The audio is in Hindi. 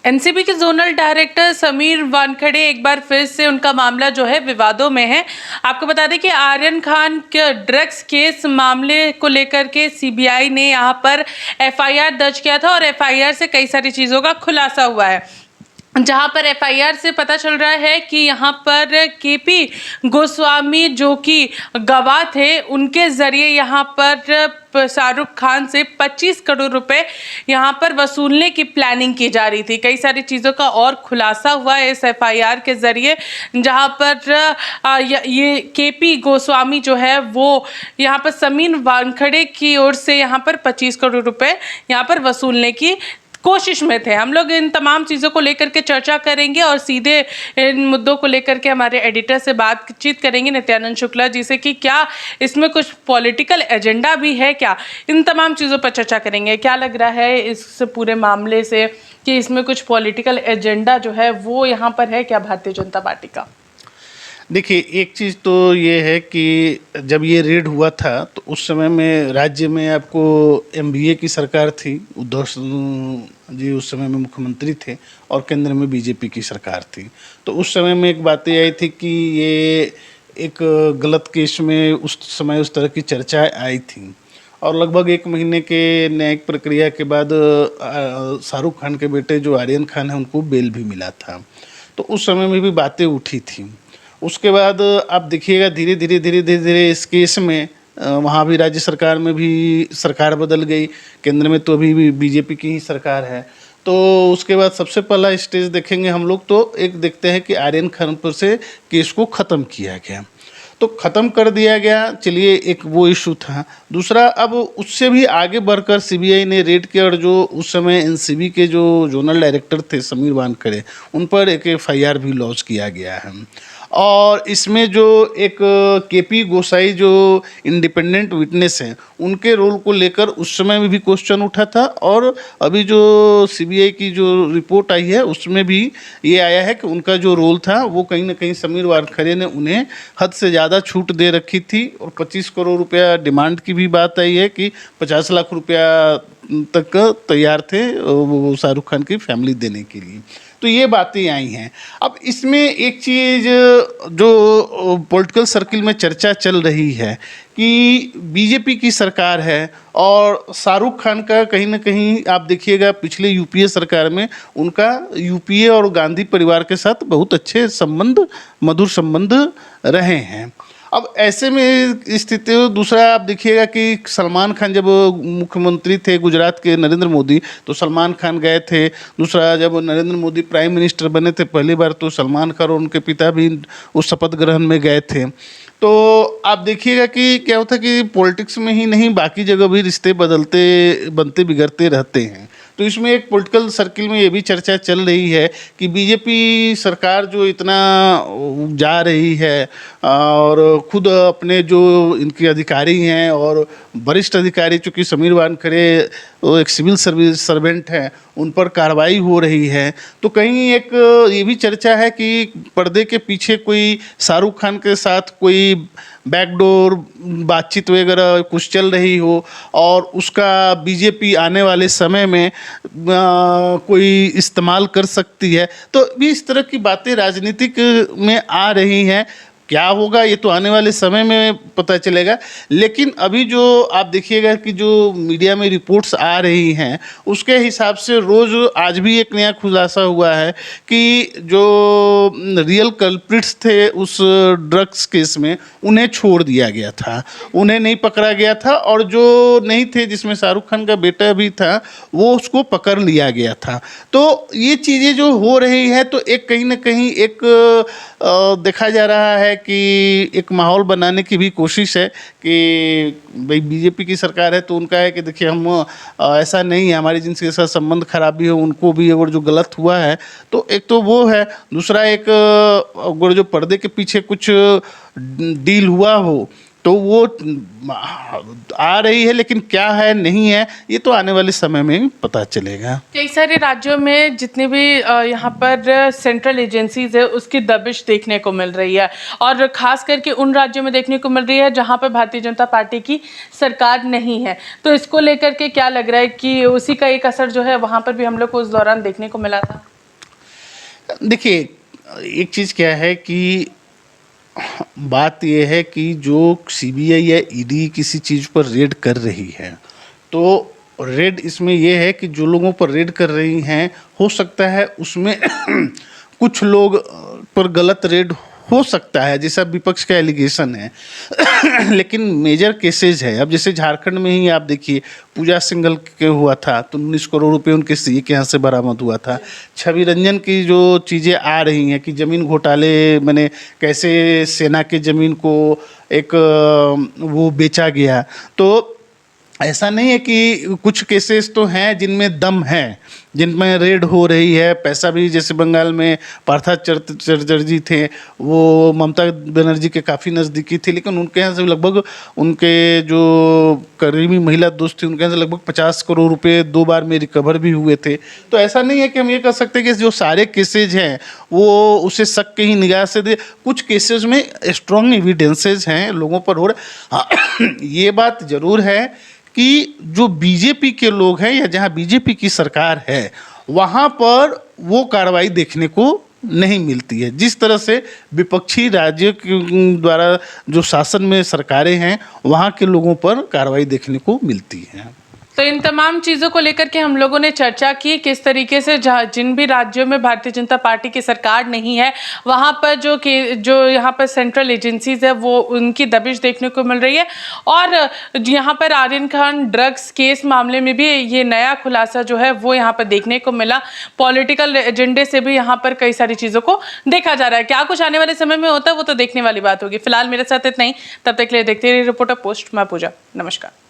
एनसीबी के जोनल डायरेक्टर समीर वानखेड़े एक बार फिर से उनका मामला जो है विवादों में है। आपको बता दें कि आर्यन खान के ड्रग्स केस मामले को लेकर के सीबीआई ने यहां पर एफआईआर दर्ज किया था और एफआईआर से कई सारी चीज़ों का खुलासा हुआ है, जहां पर एफआईआर से पता चल रहा है कि यहां पर केपी गोस्वामी जो कि गवाह थे, उनके जरिए यहां पर शाहरुख खान से 25 करोड़ रुपए यहां पर वसूलने की प्लानिंग की जा रही थी। कई सारी चीज़ों का और खुलासा हुआ है इस एफआईआर के जरिए, जहां पर ये केपी गोस्वामी जो है वो यहां पर समीर वानखेड़े की ओर से यहां पर 25 करोड़ रुपए यहां पर वसूलने की कोशिश में थे। हम लोग इन तमाम चीज़ों को लेकर के चर्चा करेंगे और सीधे इन मुद्दों को लेकर के हमारे एडिटर से बातचीत करेंगे, नित्यानंद शुक्ला जी से, कि क्या इसमें कुछ पॉलिटिकल एजेंडा भी है क्या। इन तमाम चीज़ों पर चर्चा करेंगे। क्या लग रहा है इस पूरे मामले से कि इसमें कुछ पॉलिटिकल एजेंडा जो है वो यहाँ पर है क्या भारतीय जनता पार्टी का? देखिए, एक चीज़ तो ये है कि जब ये रेड हुआ था तो उस समय में राज्य में आपको एनडीए की सरकार थी, उद्धव जी उस समय में मुख्यमंत्री थे और केंद्र में बीजेपी की सरकार थी। तो उस समय में एक बातें आई थी कि ये एक गलत केस में उस समय उस तरह की चर्चाएं आई थी और लगभग 1 महीने के न्यायिक प्रक्रिया के बाद शाहरुख खान के बेटे जो आर्यन खान है उनको बेल भी मिला था। तो उस समय में भी बातें उठी थी। उसके बाद आप देखिएगा धीरे धीरे इस केस में वहाँ भी राज्य सरकार में भी सरकार बदल गई, केंद्र में तो अभी भी बीजेपी की ही सरकार है। तो उसके बाद सबसे पहला स्टेज देखेंगे हम लोग तो एक देखते हैं कि आर्यन खान पर से केस को ख़त्म किया गया, तो ख़त्म कर दिया गया। चलिए, एक वो इशू था। दूसरा, अब उससे भी आगे बढ़कर सीबीआई ने रेड किया और जो उस समय एनसीबी के जो जोनल डायरेक्टर थे समीर वानखेड़े, उन पर एक एफआईआर भी लॉन्च किया गया है। और इसमें जो एक केपी गोसाई जो इंडिपेंडेंट विटनेस हैं, उनके रोल को लेकर उस समय में भी क्वेश्चन उठा था और अभी जो सीबीआई की जो रिपोर्ट आई है उसमें भी ये आया है कि उनका जो रोल था वो कहीं ना कहीं समीर वानखेड़े ने उन्हें हद से ज़्यादा छूट दे रखी थी और 25 करोड़ रुपया डिमांड की भी बात आई है कि 50 लाख रुपया तक तैयार थे वो शाहरुख खान की फैमिली देने के लिए। तो ये बातें आई हैं। अब इसमें एक चीज़ जो पॉलिटिकल सर्किल में चर्चा चल रही है कि बीजेपी की सरकार है और शाहरुख खान का कहीं ना कहीं आप देखिएगा पिछले यूपीए सरकार में उनका यूपीए और गांधी परिवार के साथ बहुत अच्छे संबंध, मधुर संबंध रहे हैं। अब ऐसे में स्थिति, दूसरा आप देखिएगा कि सलमान खान जब मुख्यमंत्री थे गुजरात के नरेंद्र मोदी, तो सलमान खान गए थे। दूसरा, जब नरेंद्र मोदी प्राइम मिनिस्टर बने थे पहली बार, तो सलमान खान और उनके पिता भी उस शपथ ग्रहण में गए थे। तो आप देखिएगा कि क्या होता है कि पॉलिटिक्स में ही नहीं बाकी जगह भी रिश्ते बनते बिगड़ते रहते हैं। तो इसमें एक पॉलिटिकल सर्किल में ये भी चर्चा चल रही है कि बीजेपी सरकार जो इतना जा रही है और खुद अपने जो इनके अधिकारी हैं और वरिष्ठ अधिकारी, चूँकि समीर वानखेड़े वो एक सिविल सर्विस सर्वेंट हैं, उन पर कार्रवाई हो रही है। तो कहीं एक ये भी चर्चा है कि पर्दे के पीछे कोई शाहरुख खान के साथ कोई बैकडोर बातचीत वगैरह कुछ चल रही हो और उसका बीजेपी आने वाले समय में कोई इस्तेमाल कर सकती है। तो भी इस तरह की बातें राजनीतिक में आ रही हैं। क्या होगा ये तो आने वाले समय में पता चलेगा, लेकिन अभी जो आप देखिएगा कि जो मीडिया में रिपोर्ट्स आ रही हैं उसके हिसाब से रोज़ आज भी एक नया खुलासा हुआ है कि जो रियल कल्प्रिट्स थे उस ड्रग्स केस में उन्हें छोड़ दिया गया था, उन्हें नहीं पकड़ा गया था और जो नहीं थे, जिसमें शाहरुख खान का बेटा भी था, वो उसको पकड़ लिया गया था। तो ये चीज़ें जो हो रही है तो एक कहीं ना कहीं एक देखा जा रहा है कि एक माहौल बनाने की भी कोशिश है कि भाई बीजेपी की सरकार है तो उनका है कि देखिए हम ऐसा नहीं है, हमारी जिनके साथ संबंध खराबी हो उनको भी अगर जो गलत हुआ है तो एक तो वो है। दूसरा, एक अगर जो पर्दे के पीछे कुछ डील हुआ हो तो वो आ रही है, लेकिन क्या है नहीं है ये तो आने वाले समय में पता चलेगा। कई सारे राज्यों में जितनी भी यहाँ पर सेंट्रल एजेंसीज है उसकी दबिश देखने को मिल रही है और खास करके उन राज्यों में देखने को मिल रही है जहाँ पर भारतीय जनता पार्टी की सरकार नहीं है। तो इसको लेकर के क्या लग रहा है कि उसी का एक असर जो है वहाँ पर भी हम लोग को उस दौरान देखने को मिला था? देखिए, एक चीज़ क्या है कि बात यह है कि जो सीबीआई या ईडी किसी चीज़ पर रेड कर रही है, तो रेड इसमें यह है कि जो लोगों पर रेड कर रही हैं, हो सकता है उसमें कुछ लोग पर गलत रेड हो सकता है, जैसा विपक्ष का एलिगेशन है। लेकिन मेजर केसेज है। अब जैसे झारखंड में ही आप देखिए, पूजा सिंघल के हुआ था तो 19 करोड़ रुपए उनके सीए के यहाँ से बरामद हुआ था। छवि रंजन की जो चीज़ें आ रही हैं कि ज़मीन घोटाले, मैंने कैसे सेना के ज़मीन को एक वो बेचा गया, तो ऐसा नहीं है कि कुछ केसेस तो हैं जिनमें दम है, जिनमें रेड हो रही है, पैसा भी, जैसे बंगाल में पार्था चटर्जी थे, वो ममता बनर्जी के काफ़ी नज़दीकी थे, लेकिन उनके यहाँ से लगभग, उनके जो करीबी महिला दोस्त थी, उनके यहाँ से लगभग 50 करोड़ रुपए 2 बार में रिकवर भी हुए थे। तो ऐसा नहीं है कि हम ये कह सकते कि जो सारे केसेज हैं वो उसे शक की ही निगाह से दे। कुछ केसेज में स्ट्रॉन्ग एविडेंसेज हैं लोगों पर हो रहे। हाँ, ये बात ज़रूर है कि जो बीजेपी के लोग हैं या जहां बीजेपी की सरकार है, वहां पर वो कार्रवाई देखने को नहीं मिलती है। जिस तरह से विपक्षी राज्य द्वारा जो शासन में सरकारें हैं, वहां के लोगों पर कार्रवाई देखने को मिलती है। तो इन तमाम चीज़ों को लेकर के हम लोगों ने चर्चा की, किस तरीके से जिन भी राज्यों में भारतीय जनता पार्टी की सरकार नहीं है, वहाँ पर जो यहाँ पर सेंट्रल एजेंसीज है वो उनकी दबिश देखने को मिल रही है। और यहाँ पर आर्यन खान ड्रग्स केस मामले में भी ये नया खुलासा जो है वो यहाँ पर देखने को मिला। पॉलिटिकल एजेंडे से भी यहाँ पर कई सारी चीज़ों को देखा जा रहा है। क्या कुछ आने वाले समय में होता है वो तो देखने वाली बात होगी। फिलहाल मेरे साथ इतना ही, तब तक के लिए देखते रहिए रिपोर्टर पोस्ट। मैं पूजा, नमस्कार।